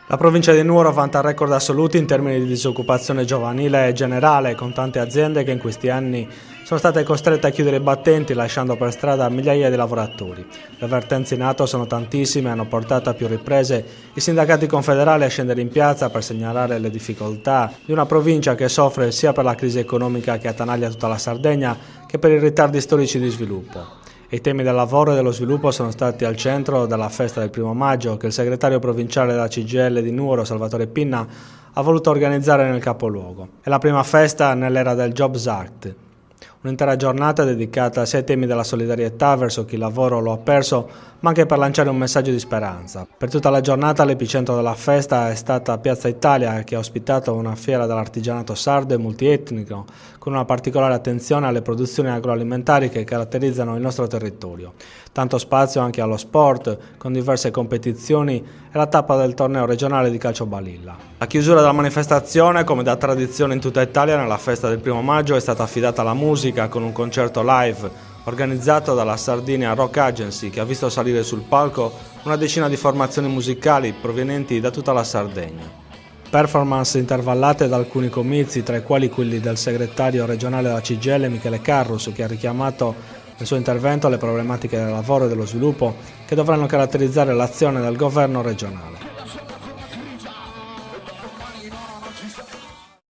La provincia di Nuoro vanta record assoluti in termini di disoccupazione giovanile generale, con tante aziende che in questi anni sono state costrette a chiudere i battenti, lasciando per strada migliaia di lavoratori. Le vertenze in atto sono tantissime e hanno portato a più riprese i sindacati confederali a scendere in piazza per segnalare le difficoltà di una provincia che soffre sia per la crisi economica che attanaglia tutta la Sardegna che per i ritardi storici di sviluppo. I temi del lavoro e dello sviluppo sono stati al centro della festa del 1° maggio che il segretario provinciale della CGIL di Nuoro, Salvatore Pinna, ha voluto organizzare nel capoluogo. È la prima festa nell'era del Jobs Act, un'intera giornata dedicata sia ai temi della solidarietà verso chi il lavoro lo ha perso, ma anche per lanciare un messaggio di speranza. Per tutta la giornata l'epicentro della festa è stata Piazza Italia, che ha ospitato una fiera dell'artigianato sardo e multietnico, con una particolare attenzione alle produzioni agroalimentari che caratterizzano il nostro territorio. Tanto spazio anche allo sport, con diverse competizioni e la tappa del torneo regionale di calcio balilla. La chiusura della manifestazione, come da tradizione in tutta Italia, nella festa del 1° maggio è stata affidata alla musica con un concerto live organizzato dalla Sardinia Rock Agency, che ha visto salire sul palco una decina di formazioni musicali provenienti da tutta la Sardegna. Performance intervallate da alcuni comizi, tra i quali quelli del segretario regionale della CGIL Michele Carrus, che ha richiamato nel suo intervento le problematiche del lavoro e dello sviluppo che dovranno caratterizzare l'azione del governo regionale.